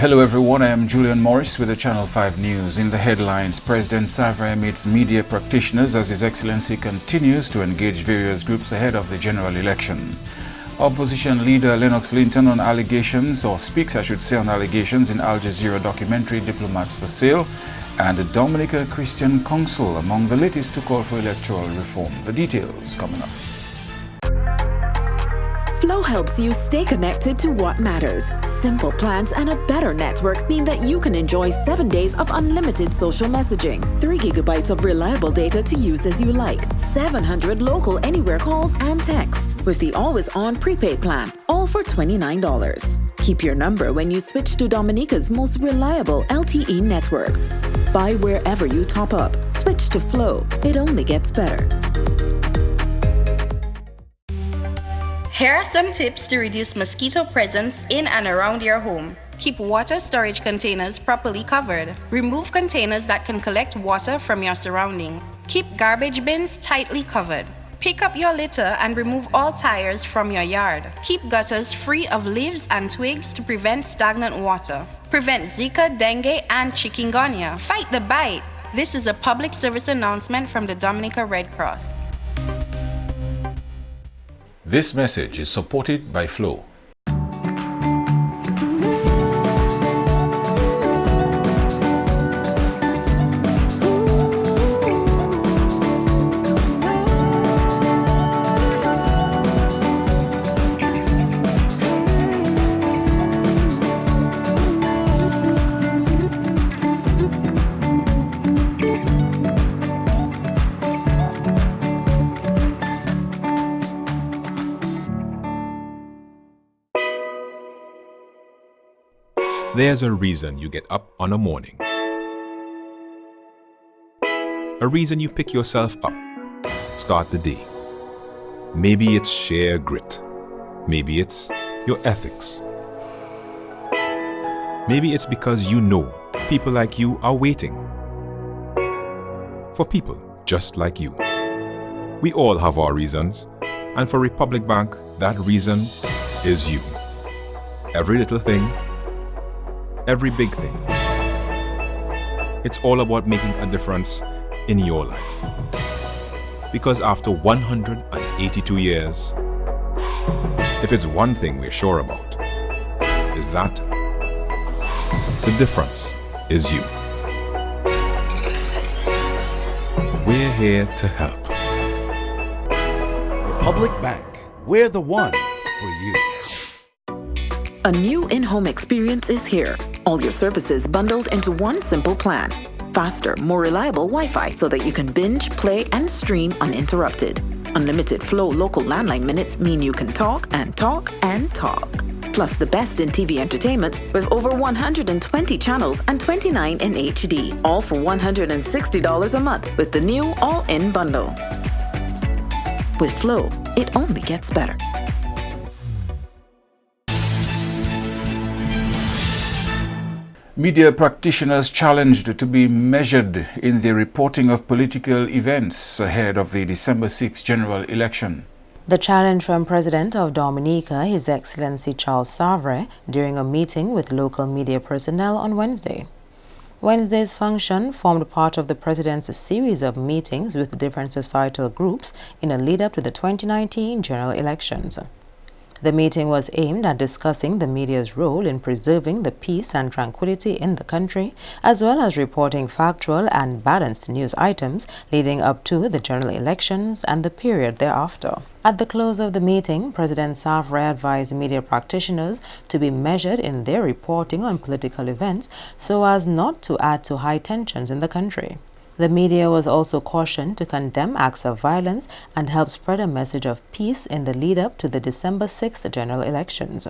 Hello everyone, I am Julian Morris with the Channel 5 News. In the headlines, President Savre meets media practitioners as His Excellency continues to engage various groups ahead of the general election. Opposition leader Lennox Linton on allegations, or speaks I should say, on allegations in Al Jazeera documentary Diplomats for Sale, and the Dominica Christian Council among the latest to call for electoral reform. The details coming up. Flow helps you stay connected to what matters. Simple plans and a better network mean that you can enjoy 7 days of unlimited social messaging, 3 gigabytes of reliable data to use as you like, 700 local anywhere calls and texts with the always-on prepaid plan, all for $29. Keep your number when you switch to Dominica's most reliable LTE network. Buy wherever you top up. Switch to Flow. It only gets better. Here are some tips to reduce mosquito presence in and around your home. Keep water storage containers properly covered. Remove containers that can collect water from your surroundings. Keep garbage bins tightly covered. Pick up your litter and remove all tires from your yard. Keep gutters free of leaves and twigs to prevent stagnant water. Prevent Zika, dengue, and chikungunya. Fight the bite. This is a public service announcement from the Dominica Red Cross. This message is supported by Flow. There's a reason you get up on a morning. A reason you pick yourself up, start the day. Maybe it's sheer grit. Maybe it's your ethics. Maybe it's because you know people like you are waiting. For people just like you. We all have our reasons, and for Republic Bank, that reason is you. Every little thing, every big thing. It's all about making a difference in your life. Because after 182 years, if it's one thing we're sure about, is that the difference is you. We're here to help. Republic Bank, we're the one for you. A new in-home experience is here. All your services bundled into one simple plan. Faster, more reliable Wi-Fi so that you can binge, play, and stream uninterrupted. Unlimited Flow local landline minutes mean you can talk and talk and talk. Plus the best in TV entertainment with over 120 channels and 29 in HD. All for $160 a month with the new all-in bundle. With Flow, it only gets better. Media practitioners challenged to be measured in the reporting of political events ahead of the December 6 general election. The challenge from President of Dominica, His Excellency Charles Savre, during a meeting with local media personnel on Wednesday. Wednesday's function formed part of the President's series of meetings with different societal groups in a lead-up to the 2019 general elections. The meeting was aimed at discussing the media's role in preserving the peace and tranquility in the country, as well as reporting factual and balanced news items leading up to the general elections and the period thereafter. At the close of the meeting, President Savre advised media practitioners to be measured in their reporting on political events so as not to add to high tensions in the country. The media was also cautioned to condemn acts of violence and help spread a message of peace in the lead-up to the December 6th general elections.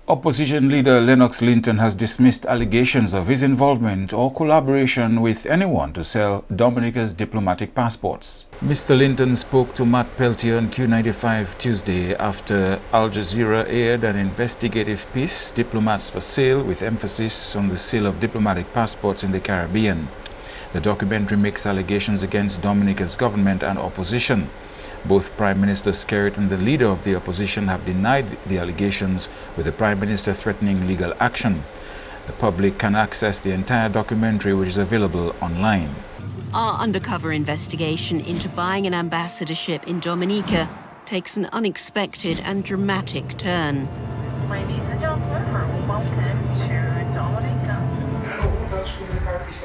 Opposition leader Lennox Linton has dismissed allegations of his involvement or collaboration with anyone to sell Dominica's diplomatic passports. Mr. Linton spoke to Matt Peltier on Q95 Tuesday after Al Jazeera aired an investigative piece, Diplomats for Sale, with emphasis on the sale of diplomatic passports in the Caribbean. The documentary makes allegations against Dominica's government and opposition. Both Prime Minister Skerrit and the leader of the opposition have denied the allegations, with the Prime Minister threatening legal action. The public can access the entire documentary, which is available online. Our undercover investigation into buying an ambassadorship in Dominica takes an unexpected and dramatic turn. Ladies and gentlemen, welcome to Dominica.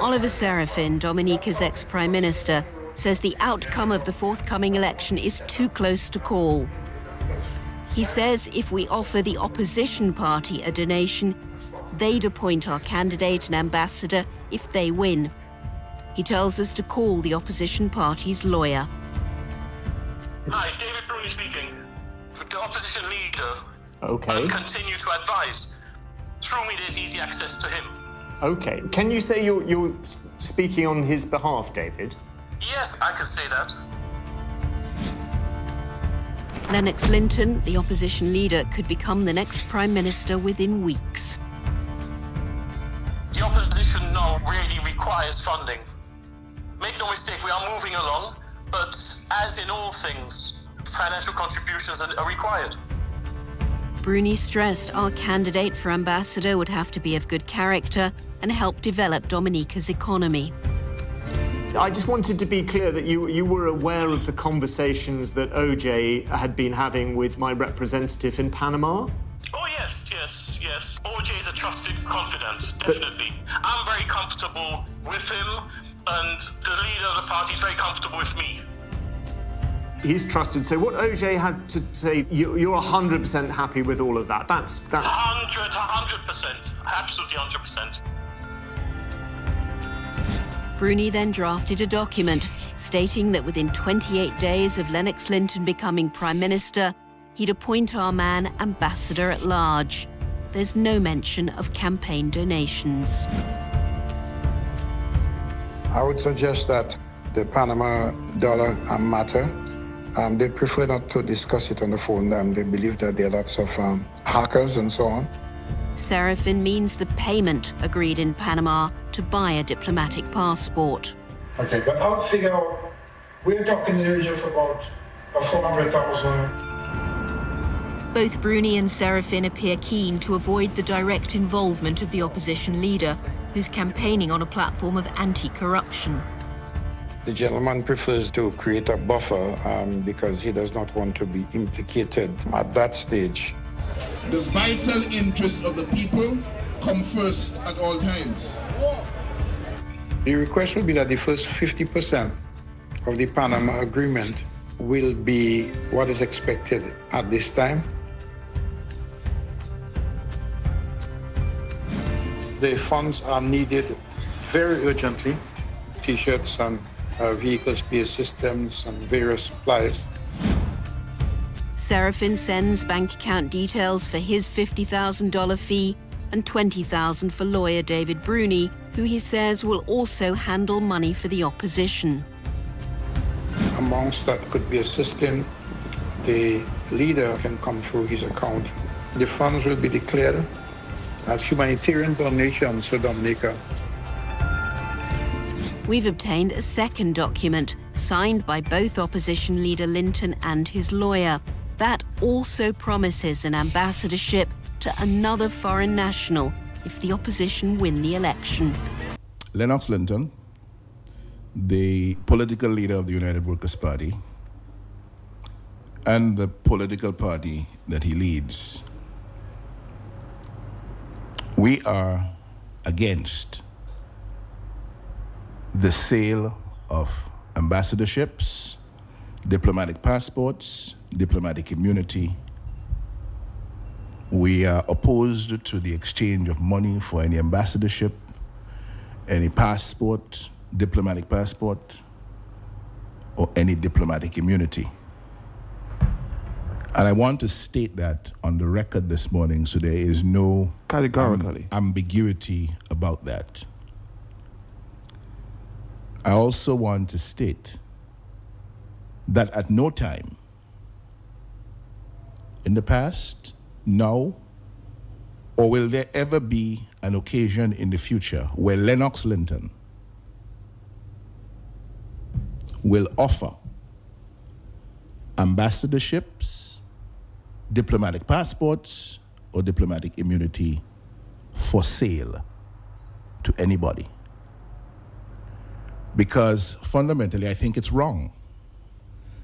Oliver Serafin, Dominica's ex-prime minister, says the outcome of the forthcoming election is too close to call. He says if we offer the opposition party a donation, they'd appoint our candidate an ambassador if they win. He tells us to call the opposition party's lawyer. Hi, David Bruni speaking. The opposition leader. Okay. Will continue to advise. Through me, there's easy access to him. Okay. Can you say you're speaking on his behalf, David? Yes, I can say that. Lennox Linton, the opposition leader, could become the next prime minister within weeks. The opposition now really requires funding. Make no mistake, we are moving along, but as in all things, financial contributions are required. Bruni stressed our candidate for ambassador would have to be of good character and help develop Dominica's economy. I just wanted to be clear that you were aware of the conversations that OJ had been having with my representative in Panama? Oh, yes. OJ is a trusted confidant, definitely. I'm very comfortable with him, and the leader of the party is very comfortable with me. He's trusted. So what OJ had to say, you're 100% happy with all of that. That's 100%, absolutely 100%. Bruni then drafted a document stating that within 28 days of Lennox Linton becoming Prime Minister, he'd appoint our man Ambassador at Large. There's no mention of campaign donations. I would suggest that the Panama dollar matter, they prefer not to discuss it on the phone. They believe that there are lots of hackers and so on. Serafin means the payment agreed in Panama to buy a diplomatic passport. Okay, but I would figure out, we're talking in the region of about 400,000. Both Bruni and Serafin appear keen to avoid the direct involvement of the opposition leader, who's campaigning on a platform of anti-corruption. The gentleman prefers to create a buffer because he does not want to be implicated at that stage. The vital interests of the people come first at all times. The request will be that the first 50% of the Panama Agreement will be what is expected at this time. The funds are needed very urgently, T-shirts and vehicle spare systems and various supplies. Serafin sends bank account details for his $50,000 fee and $20,000 for lawyer David Bruni, who he says will also handle money for the opposition. Amongst that could be assisting the leader can come through his account. The funds will be declared as humanitarian donations to Dominica. We've obtained a second document signed by both opposition leader Linton and his lawyer. That also promises an ambassadorship to another foreign national if the opposition win the election. Lennox Linton, the political leader of the United Workers' Party, and the political party that he leads, we are against the sale of ambassadorships, diplomatic passports, diplomatic immunity. We are opposed to the exchange of money for any ambassadorship, any passport, diplomatic passport, or any diplomatic immunity. And I want to state that on the record this morning so there is no categorically ambiguity about that. I also want to state that at no time in the past, now, or will there ever be an occasion in the future where Lennox Linton will offer ambassadorships, diplomatic passports, or diplomatic immunity for sale to anybody. Because fundamentally, I think it's wrong.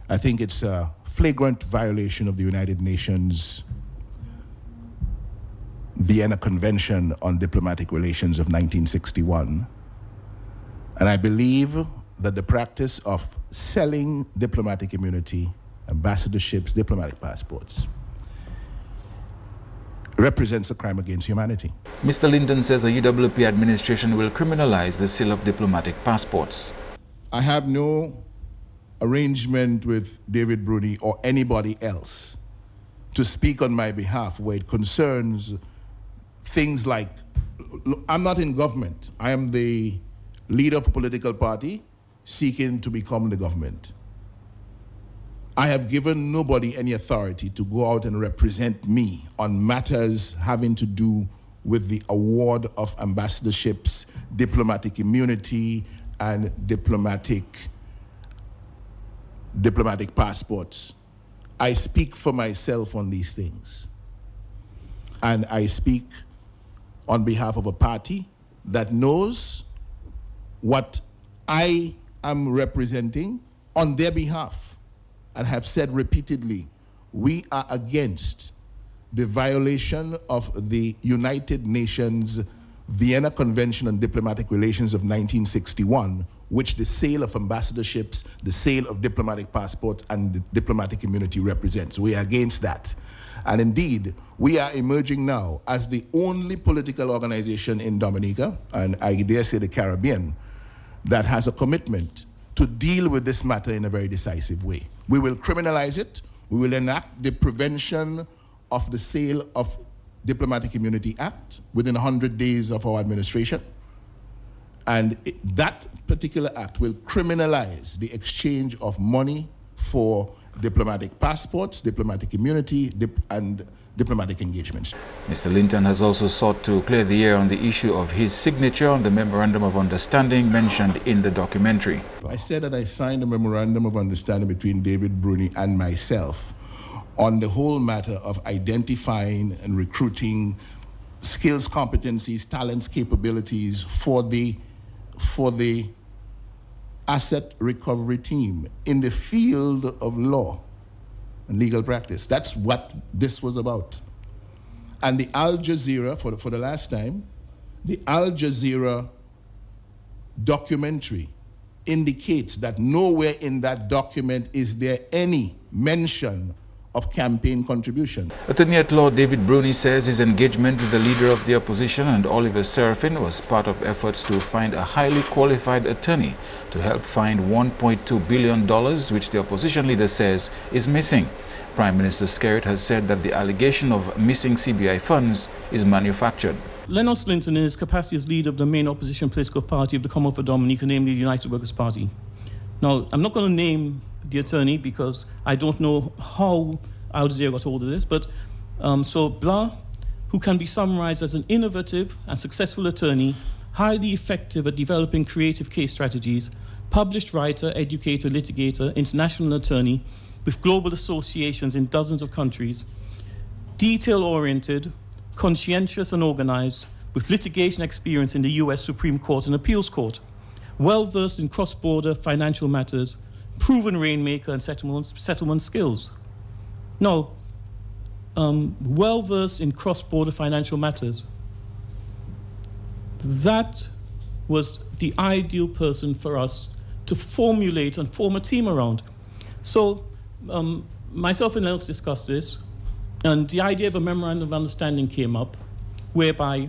I think it's a flagrant violation of the United Nations Vienna Convention on Diplomatic Relations of 1961. And I believe that the practice of selling diplomatic immunity, ambassadorships, diplomatic passports, represents a crime against humanity. Mr. Linton says the UWP administration will criminalize the sale of diplomatic passports. I have no arrangement with David Bruni or anybody else to speak on my behalf where it concerns things like, I'm not in government. I am the leader of a political party seeking to become the government. I have given nobody any authority to go out and represent me on matters having to do with the award of ambassadorships, diplomatic immunity, and diplomatic passports. I speak for myself on these things. And I speak on behalf of a party that knows what I am representing on their behalf, and have said repeatedly, we are against the violation of the United Nations Vienna Convention on Diplomatic Relations of 1961, which the sale of ambassadorships, the sale of diplomatic passports, and the diplomatic immunity represents. We are against that. And indeed, we are emerging now as the only political organization in Dominica, and I dare say the Caribbean, that has a commitment to deal with this matter in a very decisive way. We will criminalize it. We will enact the Prevention of the Sale of Diplomatic Immunity Act within 100 days of our administration. And that particular act will criminalize the exchange of money for diplomatic passports, diplomatic immunity, and diplomatic engagements. Mr. Linton has also sought to clear the air on the issue of his signature on the Memorandum of Understanding mentioned in the documentary. I said that I signed a Memorandum of Understanding between David Bruni and myself on the whole matter of identifying and recruiting skills, competencies, talents, capabilities for the asset recovery team in the field of law and legal practice. That's what this was about. And the Al Jazeera, for the last time, the Al Jazeera documentary indicates that nowhere in that document is there any mention of campaign contribution. Attorney at Law David Bruni says his engagement with the leader of the opposition and Oliver Serafin was part of efforts to find a highly qualified attorney to help find $1.2 billion, which the opposition leader says is missing. Prime Minister Skerrit has said that the allegation of missing CBI funds is manufactured. Lennox Linton, in his capacity as leader of the main opposition political party of the Commonwealth of Dominica, namely the United Workers' Party. Now, I'm not going to name the attorney because I don't know how Al Jazeera got hold of this, but so Blah, who can be summarized as an innovative and successful attorney, highly effective at developing creative case strategies, published writer, educator, litigator, international attorney with global associations in dozens of countries, detail-oriented, conscientious and organized, with litigation experience in the US Supreme Court and Appeals Court, well-versed in cross-border financial matters, proven rainmaker and settlement skills. Now, well-versed in cross-border financial matters. That was the ideal person for us to formulate and form a team around. So, myself and Lennox discussed this, and the idea of a memorandum of understanding came up, whereby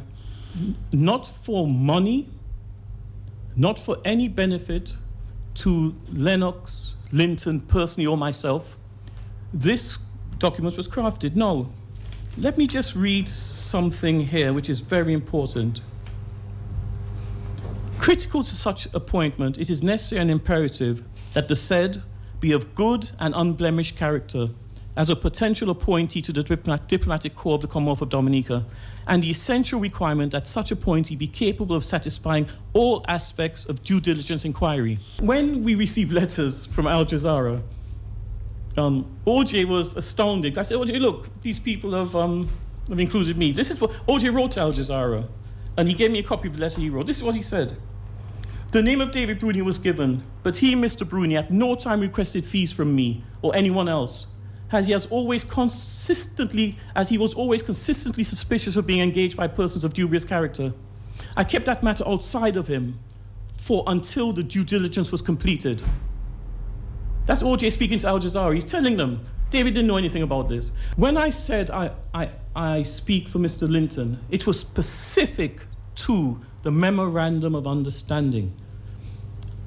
not for money, not for any benefit to Lennox, Linton, personally, or myself, this document was crafted. Now, let me just read something here which is very important. Critical to such appointment, it is necessary and imperative that the said be of good and unblemished character as a potential appointee to the diplomatic corps of the Commonwealth of Dominica, and the essential requirement that such appointee be capable of satisfying all aspects of due diligence inquiry. When we receive letters from Al Jazeera OJ was astounded. I said, OJ, look, these people have included me. This is what OJ wrote to Al Jazeera, and he gave me a copy of the letter he wrote. This is what he said. The name of David Bruni was given, but he, Mr. Bruni, at no time requested fees from me or anyone else, as he was always consistently suspicious of being engaged by persons of dubious character. I kept that matter outside of him until the due diligence was completed. That's OJ speaking to Al Jazeera. He's telling them, David didn't know anything about this. When I said I speak for Mr. Linton, it was specific to the Memorandum of Understanding.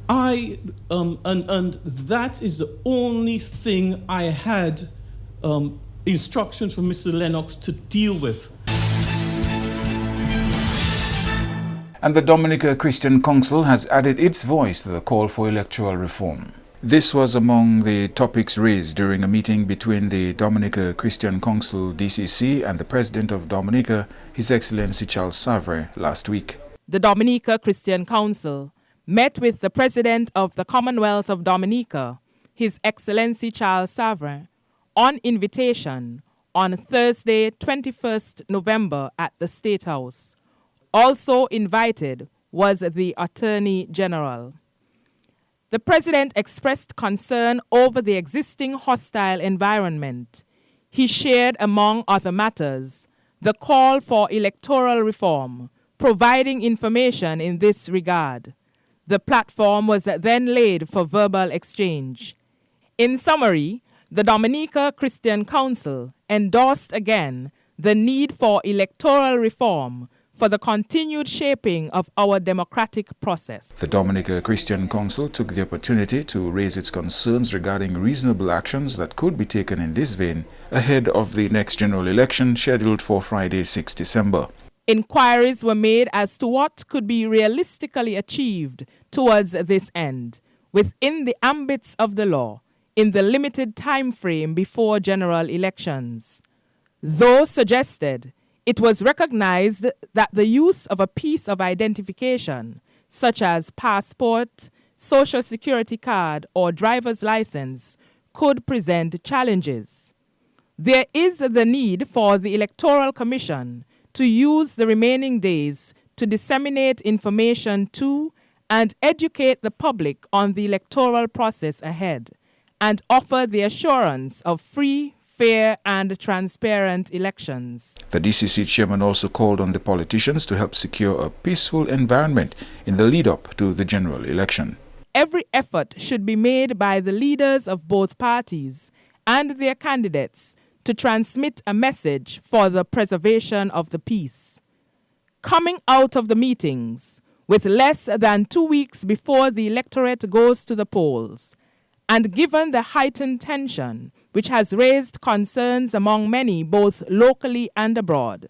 And that is the only thing I had instructions from Mr. Lennox to deal with. And the Dominica Christian Council has added its voice to the call for electoral reform. This was among the topics raised during a meeting between the Dominica Christian Council DCC and the President of Dominica, His Excellency Charles Savre, last week. The Dominica Christian Council met with the President of the Commonwealth of Dominica, His Excellency Charles Savre, on invitation on Thursday, 21st November at the State House. Also invited was the Attorney General. The President expressed concern over the existing hostile environment. He shared, among other matters, the call for electoral reform, providing information in this regard. The platform was then laid for verbal exchange. In summary, the Dominica Christian Council endorsed again the need for electoral reform for the continued shaping of our democratic process. The Dominica Christian Council took the opportunity to raise its concerns regarding reasonable actions that could be taken in this vein ahead of the next general election scheduled for Friday, 6 December. Inquiries were made as to what could be realistically achieved towards this end, within the ambits of the law, in the limited time frame before general elections. Though suggested, it was recognized that the use of a piece of identification, such as passport, social security card, or driver's license, could present challenges. There is the need for the Electoral Commission to use the remaining days to disseminate information to and educate the public on the electoral process ahead, and offer the assurance of free, fair and transparent elections. The DCC chairman also called on the politicians to help secure a peaceful environment in the lead-up to the general election. Every effort should be made by the leaders of both parties and their candidates to transmit a message for the preservation of the peace. Coming out of the meetings, with less than 2 weeks before the electorate goes to the polls, and given the heightened tension which has raised concerns among many both locally and abroad,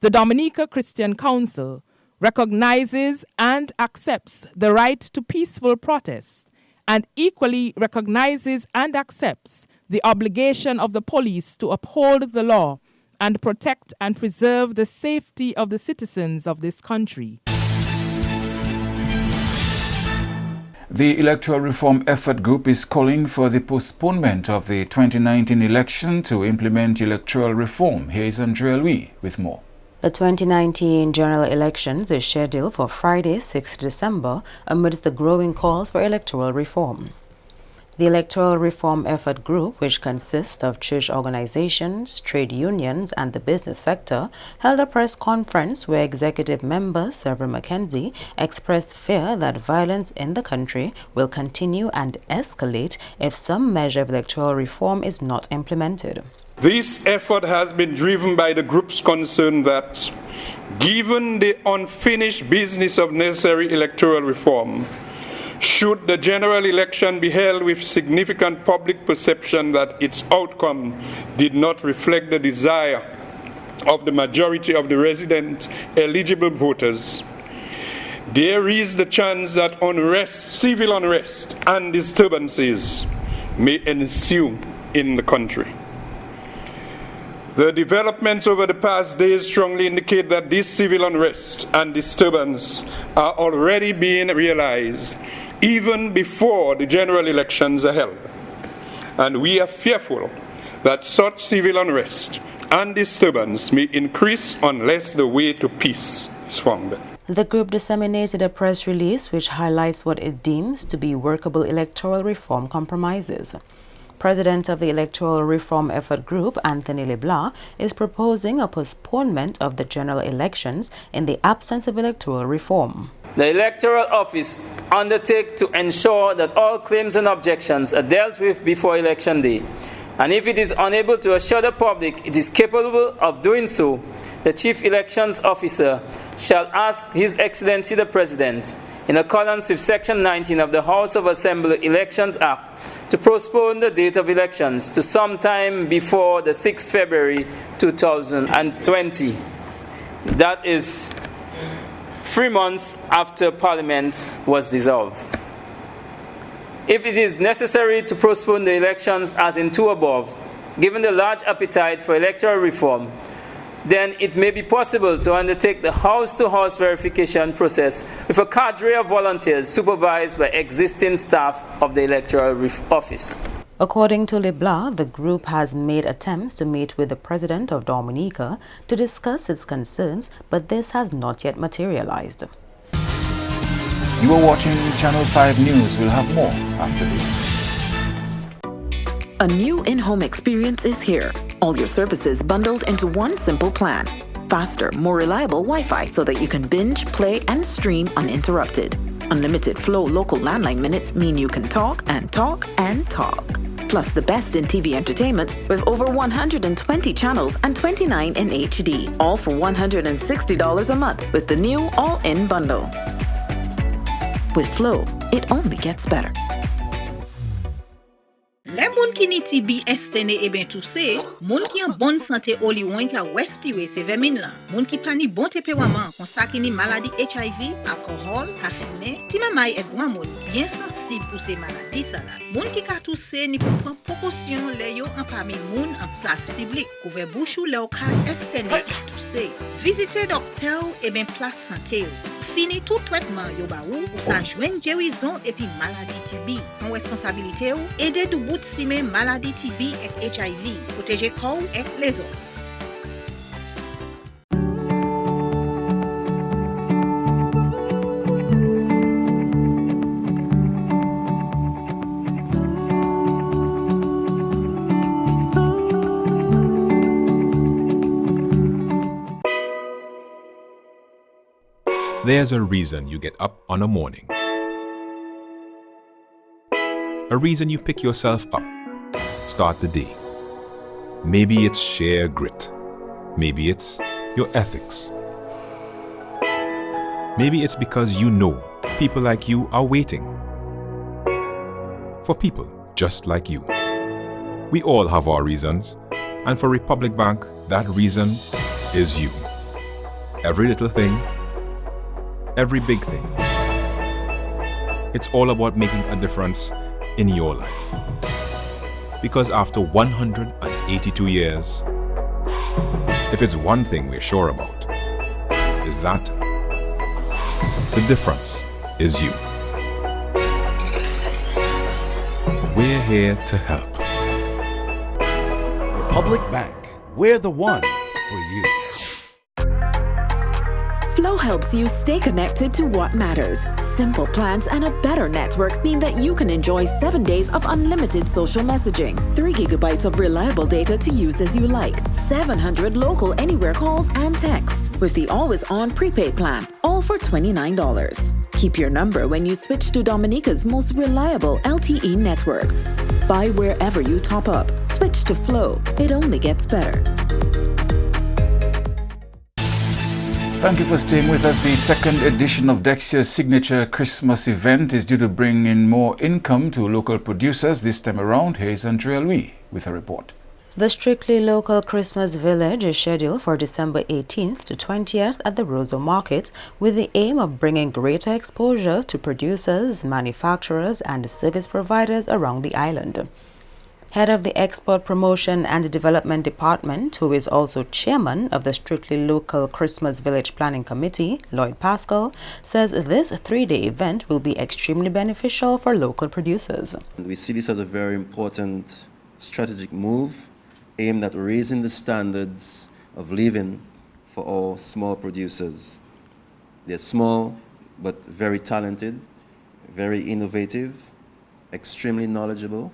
the Dominica Christian Council recognizes and accepts the right to peaceful protest, and equally recognizes and accepts the obligation of the police to uphold the law and protect and preserve the safety of the citizens of this country. The Electoral Reform Effort Group is calling for the postponement of the 2019 election to implement electoral reform. Here is Andrea Louis with more. The 2019 general elections is scheduled for Friday, 6 December, amidst the growing calls for electoral reform. The Electoral Reform Effort Group, which consists of church organizations, trade unions, and the business sector, held a press conference where executive member Severin McKenzie expressed fear that violence in the country will continue and escalate if some measure of electoral reform is not implemented. This effort has been driven by the group's concern that, given the unfinished business of necessary electoral reform, should the general election be held with significant public perception that its outcome did not reflect the desire of the majority of the resident eligible voters, there is the chance that civil unrest and disturbances may ensue in the country. The developments over the past days strongly indicate that this civil unrest and disturbance are already being realized even before the general elections are held. and we are fearful that such civil unrest and disturbance may increase unless the way to peace is found. The group disseminated a press release which highlights what it deems to be workable electoral reform compromises. President of the Electoral Reform Effort Group, Anthony LeBlanc, is proposing a postponement of the general elections in the absence of electoral reform. The Electoral Office undertakes to ensure that all claims and objections are dealt with before Election Day. And if it is unable to assure the public it is capable of doing so, the Chief Elections Officer shall ask His Excellency the President, in accordance with Section 19 of the House of Assembly Elections Act, to postpone the date of elections to sometime before the 6th February 2020. That is 3 months after Parliament was dissolved. If it is necessary to postpone the elections as in 2 above, given the large appetite for electoral reform, then it may be possible to undertake the house-to-house verification process with a cadre of volunteers supervised by existing staff of the Electoral Office. According to LeBlanc, the group has made attempts to meet with the President of Dominica to discuss its concerns, but this has not yet materialized. You are watching Channel 5 News. We'll have more after this. A new in-home experience is here. All your services bundled into one simple plan. Faster, more reliable Wi-Fi so that you can binge, play, and stream uninterrupted. Unlimited Flow local landline minutes mean you can talk and talk and talk. Plus the best in TV entertainment with over 120 channels and 29 in HD. All for $160 a month with the new all-in bundle. With Flow, it only gets better. Les moun ki ni TB estene e ben tousse, moun ki en bonne santé oli wen ka respire se vermine la. Moun ki pa ni bon tempérament, kon sa ki ni maladie HIV, alcool, ka fume, ti mamay e gwa moun, bien sensible pour ces maladies ça là. Moun ki ka tousse ni pou prendre précaution le yo en parmi moun en place publique, couvert bouche ou le ka estene et tousse. Visitez docteur et ben place santé. Fini tout traitement yo ba ou sa joine guérison et puis maladie TB. En responsabilité ou aider du bout si men maladie TB et HIV, protéger corps et les autres. There's a reason you get up on a morning. A reason you pick yourself up, start the day. Maybe it's sheer grit. Maybe it's your ethics. Maybe it's because you know people like you are waiting. For people just like you. We all have our reasons, and for Republic Bank, that reason is you. Every little thing, every big thing. It's all about making a difference in your life. Because after 182 years, if it's one thing we're sure about, is that the difference is you. We're here to help. Republic Bank, we're the one for you. Flow helps you stay connected to what matters. Simple plans and a better network mean that you can enjoy 7 days of unlimited social messaging, 3 gigabytes of reliable data to use as you like, 700 local anywhere calls and texts, with the always-on prepaid plan, all for $29. Keep your number when you switch to Dominica's most reliable LTE network. Buy wherever you top up. Switch to Flow. It only gets better. Thank you for staying with us. The second edition of Dexia's signature Christmas event is due to bring in more income to local producers. This time around, here is Andrea Louis with a report. The Strictly Local Christmas Village is scheduled for December 18th to 20th at the Roseau Market with the aim of bringing greater exposure to producers, manufacturers and service providers around the island. Head of the Export Promotion and Development Department, who is also chairman of the Strictly Local Christmas Village Planning Committee, Lloyd Pascal, says this 3-day event will be extremely beneficial for local producers. We see this as a very important strategic move aimed at raising the standards of living for all small producers. They're small but very talented, very innovative, extremely knowledgeable,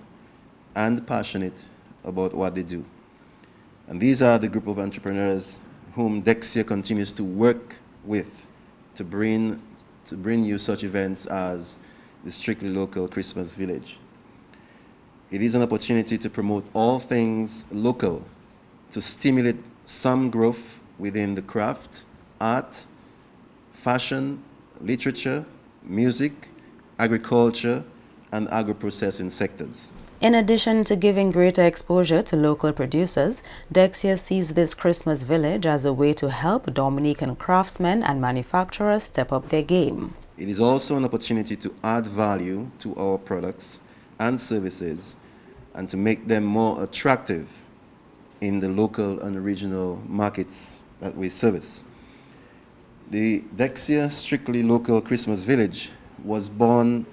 and passionate about what they do. And these are the group of entrepreneurs whom Dexia continues to work with to bring you such events as the Strictly Local Christmas Village. It is an opportunity to promote all things local, to stimulate some growth within the craft, art, fashion, literature, music, agriculture, and agro-processing sectors. In addition to giving greater exposure to local producers, Dexia sees this Christmas village as a way to help Dominican craftsmen and manufacturers step up their game. It is also an opportunity to add value to our products and services and to make them more attractive in the local and regional markets that we service. The Dexia Strictly Local Christmas Village was born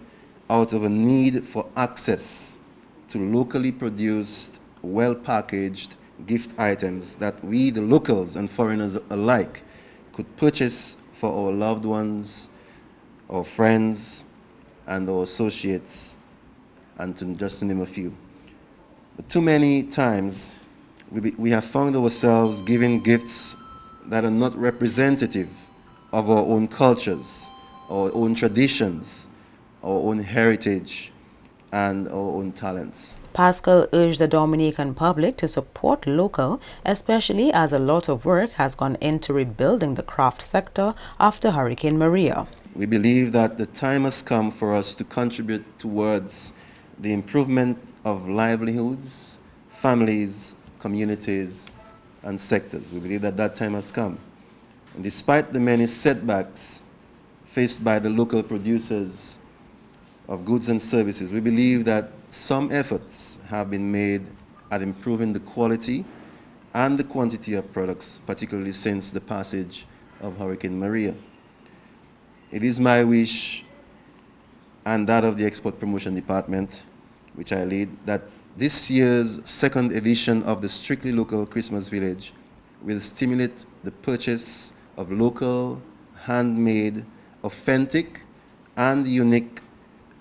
out of a need for access to locally produced, well-packaged gift items that we, the locals and foreigners alike, could purchase for our loved ones, our friends, and our associates, and just to name a few. But too many times, we have found ourselves giving gifts that are not representative of our own cultures, our own traditions, our own heritage, and our own talents. Pascal urged the Dominican public to support local, especially as a lot of work has gone into rebuilding the craft sector after Hurricane Maria. We believe that the time has come for us to contribute towards the improvement of livelihoods, families, communities, and sectors. We believe that that time has come. And despite the many setbacks faced by the local producers of goods and services, we believe that some efforts have been made at improving the quality and the quantity of products, particularly since the passage of Hurricane Maria. It is my wish, and that of the Export Promotion Department, which I lead, that this year's second edition of the Strictly Local Christmas Village will stimulate the purchase of local, handmade, authentic, and unique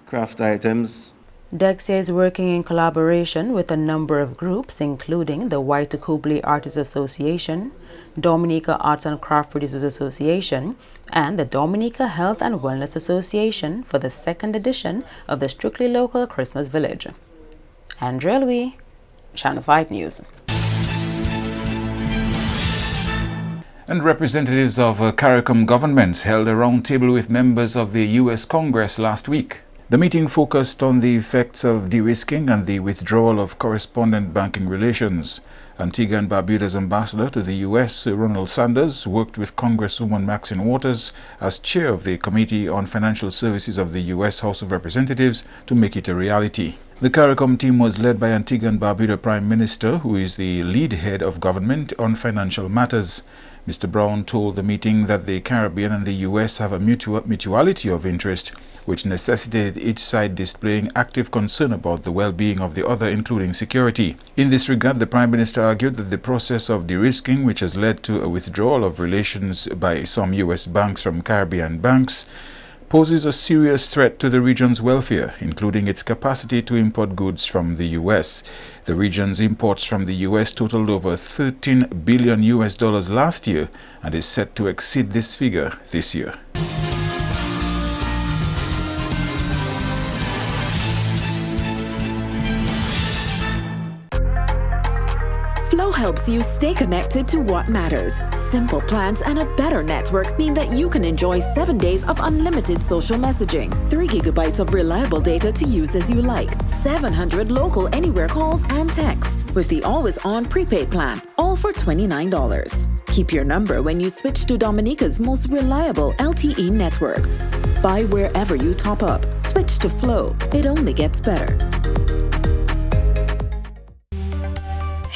craft items. Dexia is working in collaboration with a number of groups, including the Waitukubli Artists Association, Dominica Arts and Craft Producers Association, and the Dominica Health and Wellness Association for the second edition of the Strictly Local Christmas Village. Andrea Louis, Channel 5 News. And representatives of CARICOM governments held a roundtable with members of the U.S. Congress last week. The meeting focused on the effects of de-risking and the withdrawal of correspondent banking relations. Antigua and Barbuda's ambassador to the U.S., Ronald Sanders, worked with Congresswoman Maxine Waters as chair of the Committee on Financial Services of the U.S. House of Representatives to make it a reality. The CARICOM team was led by Antigua and Barbuda Prime Minister, who is the lead head of government on financial matters. Mr. Brown told the meeting that the Caribbean and the U.S. have a mutuality of interest, which necessitated each side displaying active concern about the well-being of the other, including security. In this regard, the Prime Minister argued that the process of de-risking, which has led to a withdrawal of relations by some U.S. banks from Caribbean banks, poses a serious threat to the region's welfare, including its capacity to import goods from the U.S. The region's imports from the U.S. totaled over $13 billion last year and is set to exceed this figure this year. Flow helps you stay connected to what matters. Simple plans and a better network mean that you can enjoy 7 days of unlimited social messaging, 3 gigabytes of reliable data to use as you like, 700 local anywhere calls and texts, with the always-on prepaid plan, all for $29. Keep your number when you switch to Dominica's most reliable LTE network. Buy wherever you top up. Switch to Flow. It only gets better.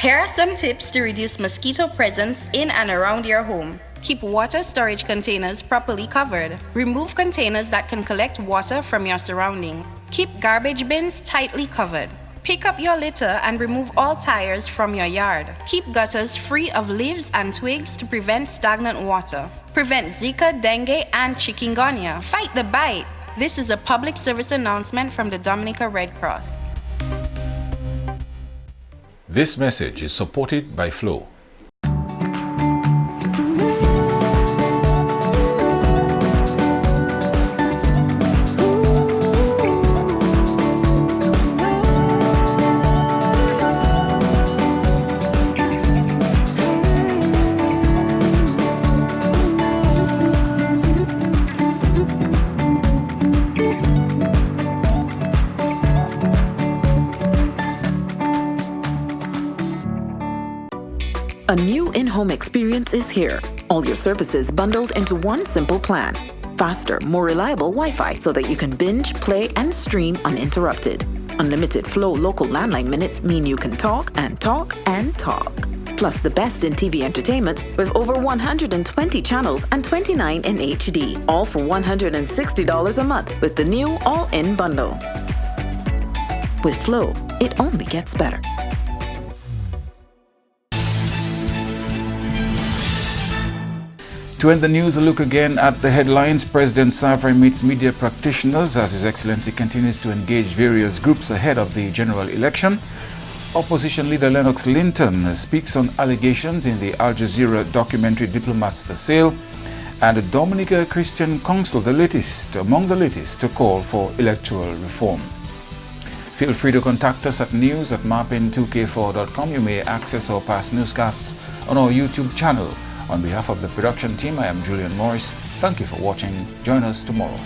Here are some tips to reduce mosquito presence in and around your home. Keep water storage containers properly covered. Remove containers that can collect water from your surroundings. Keep garbage bins tightly covered. Pick up your litter and remove all tires from your yard. Keep gutters free of leaves and twigs to prevent stagnant water. Prevent Zika, dengue, and chikungunya. Fight the bite. This is a public service announcement from the Dominica Red Cross. This message is supported by Flow. A new in-home experience is here. All your services bundled into one simple plan. Faster, more reliable Wi-Fi so that you can binge, play, and stream uninterrupted. Unlimited Flow local landline minutes mean you can talk and talk and talk. Plus the best in TV entertainment with over 120 channels and 29 in HD. All for $160 a month with the new all-in bundle. With Flow, it only gets better. To end the news, a look again at the headlines. President Savre meets media practitioners as His Excellency continues to engage various groups ahead of the general election. Opposition leader Lennox Linton speaks on allegations in the Al Jazeera documentary Diplomats for Sale. And the Dominica Christian Council, among the latest to call for electoral reform. Feel free to contact us at news@marpin2k4.com. You may access our past newscasts on our YouTube channel. On behalf of the production team, I am Julian Morris. Thank you for watching. Join us tomorrow.